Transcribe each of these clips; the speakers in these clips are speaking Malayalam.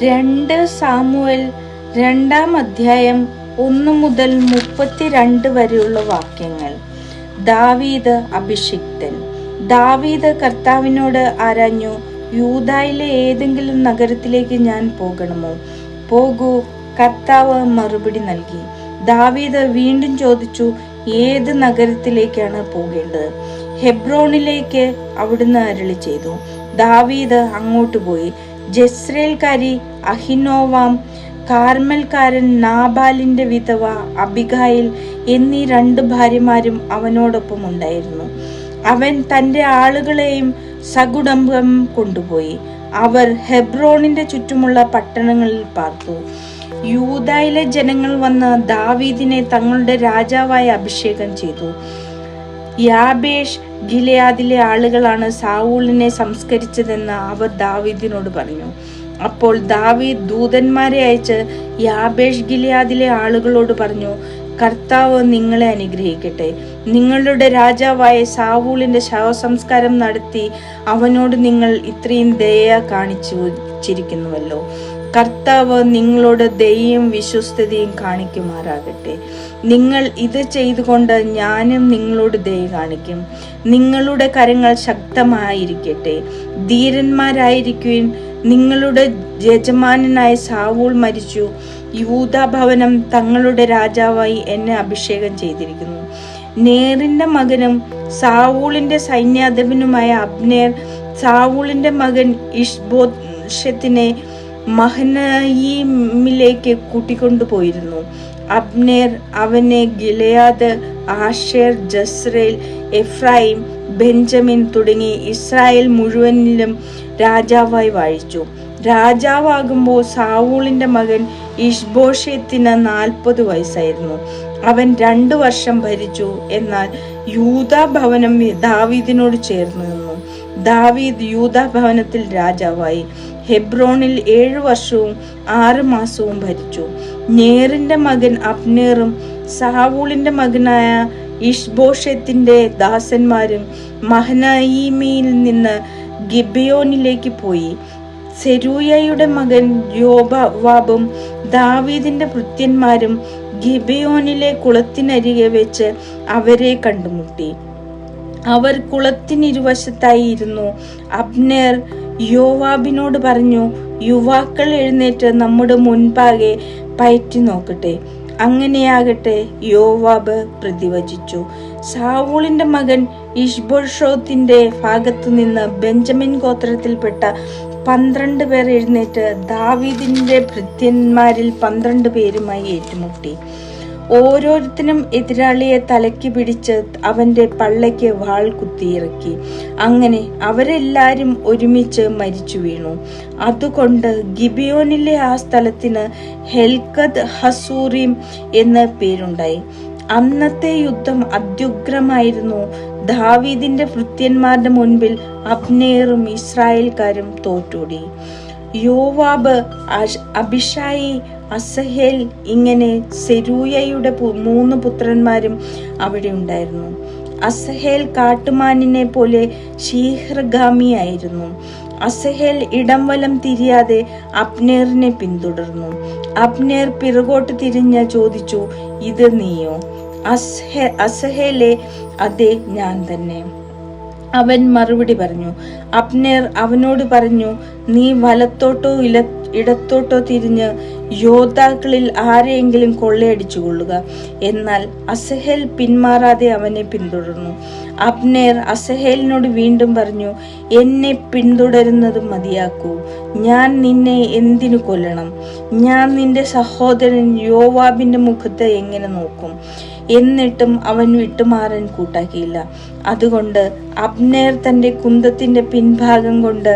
2 സാമുവേൽ 2-ാം അധ്യായം 1 മുതൽ 32 വരെയുള്ള വാക്യങ്ങൾ. ദാവീദ് അഭിഷിക്തൻ. ദാവീദ് കർത്താവിനോട് ആരാഞ്ഞു, യൂദായിലെ ഏതെങ്കിലും നഗരത്തിലേക്ക് ഞാൻ പോകണമോ? പോകൂ, കർത്താവ് മറുപടി നൽകി. ദാവീദ് വീണ്ടും ചോദിച്ചു, ഏത് നഗരത്തിലേക്കാണ് പോകേണ്ടത്? ഹെബ്രോണിലേക്ക് അവിടുന്ന് അരുളി ചെയ്തു. ദാവീദ് അങ്ങോട്ട് പോയി. ജെസ്രേൽക്കാരി അഹിനോവാം, കാർമൽക്കാരൻ നാബാലിന്റെ വിധവ അബിഗായിൽ എന്നീ 2 ഭാര്യമാരും അവനോടൊപ്പം ഉണ്ടായിരുന്നു. അവൻ തന്റെ ആളുകളെയും സകുടുംബം കൊണ്ടുപോയി. അവർ ഹെബ്രോണിന്റെ ചുറ്റുമുള്ള പട്ടണങ്ങളിൽ പാർത്തു. യൂദായിലെ ജനങ്ങൾ വന്ന് ദാവീദിനെ തങ്ങളുടെ രാജാവായി അഭിഷേകം ചെയ്തു. യാബേഷ് ഗിലെയാദിലെ ആളുകളാണ് സാവൂളിനെ സംസ്കരിച്ചതെന്ന് അവർ ദാവീദിനോട് പറഞ്ഞു. അപ്പോൾ ദാവീദ് ദൂതന്മാരെ അയച്ച് യാബേഷ് ഗിലെയാദിലെ ആളുകളോട് പറഞ്ഞു, കർത്താവ് നിങ്ങളെ അനുഗ്രഹിക്കട്ടെ. നിങ്ങളുടെ രാജാവായ സാവൂളിന്റെ ശവസംസ്കാരം നടത്തി അവനോട് നിങ്ങൾ ഇത്രയും ദയ കാണിച്ചിരിക്കുന്നുവല്ലോ. കർത്താവ് നിങ്ങളോട് ദയയും വിശ്വസ്തതയും കാണിക്കുമാറാകട്ടെ. നിങ്ങൾ ഇത് ചെയ്തുകൊണ്ട് ഞാനും നിങ്ങളോട് ദയ കാണിക്കും. നിങ്ങളുടെ കരങ്ങൾ ശക്തമായിരിക്കട്ടെ, ധീരന്മാരായിരിക്കുവിൻ. നിങ്ങളുടെ യജമാനനായ സാവൂൾ മരിച്ചു. യൂദാ ഭവനം തങ്ങളുടെ രാജാവായി എന്നെ അഭിഷേകം ചെയ്തിരിക്കുന്നു. നേറിന്റെ മകനും സാവൂളിന്റെ സൈന്യാധിപനുമായ അബ്നേർ സാവൂളിന്റെ മകൻ ഇഷ്ബോശത്തിനെ മഹനയീമിലേക്ക് കൂട്ടിക്കൊണ്ടുപോയിരുന്നു. അബ്നേർ അവനെ Gilead, Asher, Jezreel, Ephraim, Benjamin തുടങ്ങി ഇസ്രായേൽ മുഴുവനിലും രാജാവായി വാഴിച്ചു. രാജാവാകുമ്പോൾ സാവൂളിന്റെ മകൻ ഇഷ്ബോശത്തിന് 40 വയസ്സായിരുന്നു. അവൻ 2 വർഷം ഭരിച്ചു. എന്നാൽ യൂദാ ഭവനം ദാവീദിനോട് ചേർന്ന് നിന്നു. ദാവീദ് യൂദാ ഭവനത്തിൽ രാജാവായി ഹെബ്രോണിൽ 7 വർഷവും 6 മാസവും ഭരിച്ചു. നേറിന്റെ മകൻ അബ്നേറും സാവൂളിന്റെ മകനായ ഇഷ്ബോശത്തിന്റെ ദാസന്മാരും മഹനയീമിൽ നിന്ന് ഗിബെയോനിലേക്ക് പോയി. സെരൂയയുടെ മകൻ യോവാബും ദാവീദിന്റെ ഭൃത്യന്മാരും ഗിബെയോനിലെ കുളത്തിനരികെ വെച്ച് അവരെ കണ്ടുമുട്ടി. അവർ കുളത്തിനിരുവശത്തായി ഇരുന്നു. അബ്നേർ യോവാബിനോട് പറഞ്ഞു, യുവാക്കൾ എഴുന്നേറ്റ് നമ്മുടെ മുൻപാകെ പയറ്റി നോക്കട്ടെ. അങ്ങനെയാകട്ടെ, യോവാബ് പ്രതിവചിച്ചു. സാവൂളിന്റെ മകൻ ഇഷ്ബോഷോത്തിന്റെ ഭാഗത്തു നിന്ന് ബെഞ്ചമിൻ ഗോത്രത്തിൽപ്പെട്ട 12 പേർ എഴുന്നേറ്റ് ദാവീദിന്റെ ഭൃത്യന്മാരിൽ 12 പേരുമായി ഏറ്റുമുട്ടി. ഓരോരുത്തരും എതിരാളിയെ തലയ്ക്ക് പിടിച്ച് അവന്റെ പള്ളയ്ക്ക് വാൾ കുത്തിയിറക്കി. അങ്ങനെ അവരെല്ലാരും ഒരുമിച്ച് മരിച്ചു വീണു. അതുകൊണ്ട് ഗിബിയോനിലെ ആ സ്ഥലത്തിന് ഹെൽക്കത് ഹസൂറിം എന്ന് പേരുണ്ടായി. അന്നത്തെ യുദ്ധം അത്യുഗ്രമായിരുന്നു. ദാവീദിന്റെ ഭൃത്യന്മാരുടെ മുൻപിൽ അബ്നേറും ഇസ്രായേൽക്കാരും തോറ്റോടി. യോവാബ്, അബിഷായി, അസഹേൽ ഇങ്ങനെ സെരൂയയുടെ 3 പുത്രന്മാരും അവിടെ ഉണ്ടായിരുന്നു. അസഹേൽ കാട്ടുമാനിനെ പോലെ ശീഘ്രഗാമിയായിരുന്നു. അസഹേൽ ഇടം വലം തിരിയാതെ അബ്നേറിനെ പിന്തുടർന്നു. അബ്നേർ പിറകോട്ട് തിരിഞ്ഞ് ചോദിച്ചു, ഇത് നീയോ? അസഹേലെ, അതെ, ഞാൻ തന്നെ. അവൻ മറുപടി പറഞ്ഞു. അബ്നേർ അവനോട് പറഞ്ഞു, നീ വലത്തോട്ടോ ഇടത്തോട്ടോ തിരിഞ്ഞ് യോദ്ധാക്കളിൽ ആരെയെങ്കിലും കൊള്ളയടിച്ചു കൊള്ളുക. എന്നാൽ അസഹേൽ പിന്മാറാതെ അവനെ പിന്തുടർന്നു. അബ്നേർ അസഹേലിനോട് വീണ്ടും പറഞ്ഞു, എന്നെ പിന്തുടരുന്നത് മതിയാക്കൂ. ഞാൻ നിന്നെ എന്തിനു കൊല്ലണം? ഞാൻ നിന്റെ സഹോദരൻ യോവാബിന്റെ മുഖത്ത് എങ്ങനെ നോക്കും? എന്നിട്ടും അവൻ വിട്ടുമാറാൻ കൂട്ടാക്കിയില്ല. അതുകൊണ്ട് അബ്നേർ തന്റെ കുന്തത്തിന്റെ പിൻഭാഗം കൊണ്ട്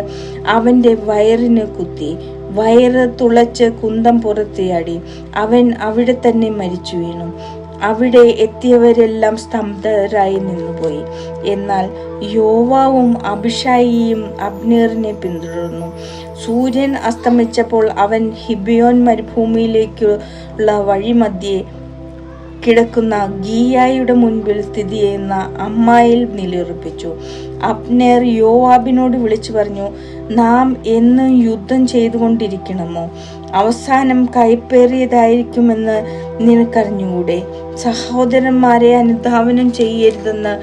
അവന്റെ വയറിന് കുത്തി. വയറ് തുളച്ച് കുന്തം പുറത്തിയാടി. അവൻ അവിടെ തന്നെ മരിച്ചു വീണു. അവിടെ എത്തിയവരെല്ലാം സ്തംഭരായി നിന്നുപോയി. എന്നാൽ യോവാവും അബിഷായിയും അബ്നേറിനെ പിന്തുടർന്നു. സൂര്യൻ അസ്തമിച്ചപ്പോൾ അവൻ ഗിബെയോൻ മരുഭൂമിയിലേക്കുള്ള വഴിമധ്യേ കിടക്കുന്ന ഗീയായുടെ മുൻപിൽ സ്ഥിതി ചെയ്യുന്ന അമ്മായിൽ നിലയുറപ്പിച്ചു. അബ്നേർ യോവാബിനോട് വിളിച്ചു പറഞ്ഞു, നാം എന്നും യുദ്ധം ചെയ്തുകൊണ്ടിരിക്കണമോ? അവസാനം കൈപ്പേറിയതായിരിക്കുമെന്ന് നിനക്കറിഞ്ഞുകൂടെ? സഹോദരന്മാരെ അനുധാവനം ചെയ്യരുതെന്ന്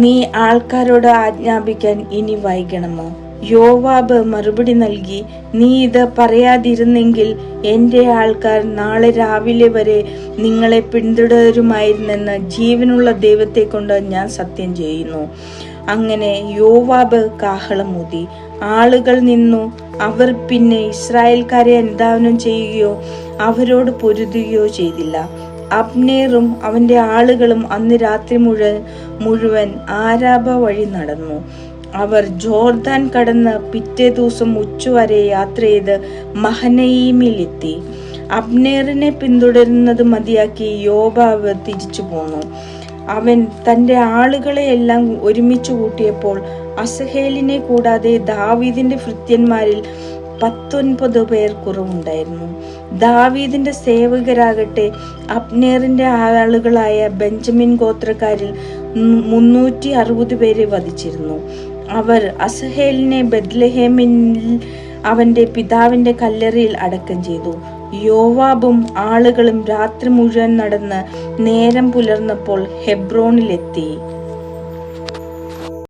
നീ ആൾക്കാരോട് ആജ്ഞാപിക്കാൻ ഇനി വൈകണമോ? യോവാബ് മറുപടി നൽകി, നീ ഇത് പറയാതിരുന്നെങ്കിൽ എൻ്റെ ആൾക്കാർ നാളെ രാവിലെ വരെ നിങ്ങളെ പിന്തുടരുമായിരുന്നെന്ന് ജീവനുള്ള ദൈവത്തെ കൊണ്ട് ഞാൻ സത്യം ചെയ്യുന്നു. അങ്ങനെ യോവാബ് കാഹളമൂതി. ആളുകൾ നിന്നു. അവർ പിന്നെ ഇസ്രായേൽക്കാരെ അനുധാവനം ചെയ്യുകയോ അവരോട് പൊരുതുകയോ ചെയ്തില്ല. അബ്നേറും അവന്റെ ആളുകളും അന്ന് രാത്രി മുഴുവൻ ആരാബ വഴി നടന്നു. അവർ ജോർദാൻ കടന്ന് പിറ്റേ ദിവസം ഉച്ചവരെ യാത്ര ചെയ്ത് മഹനയീമിലെത്തി. അബ്നേറിനെ പിന്തുടരുന്നത് മതിയാക്കി യോവാബ് തിരിച്ചു പോന്നു. അവൻ തന്റെ ആളുകളെ എല്ലാം ഒരുമിച്ച് കൂട്ടിയപ്പോൾ അസഹേലിനെ കൂടാതെ ദാവീദിന്റെ ഭൃത്യന്മാരിൽ 19 പേർ കുറവുണ്ടായിരുന്നു. ദാവീദിന്റെ സേവകരാകട്ടെ അബ്നേറിന്റെ ആളുകളായ ബെഞ്ചമിൻ ഗോത്രക്കാരിൽ 360 പേരെ വധിച്ചിരുന്നു. അവർ അസഹേലിനെ ബെത്ലഹേമിൽ അവന്റെ പിതാവിന്റെ കല്ലറയിൽ അടക്കം ചെയ്തു. യോവാബും ആളുകളും രാത്രി മുഴുവൻ നടന്ന് നേരം പുലർന്നപ്പോൾ ഹെബ്രോണിലെത്തി.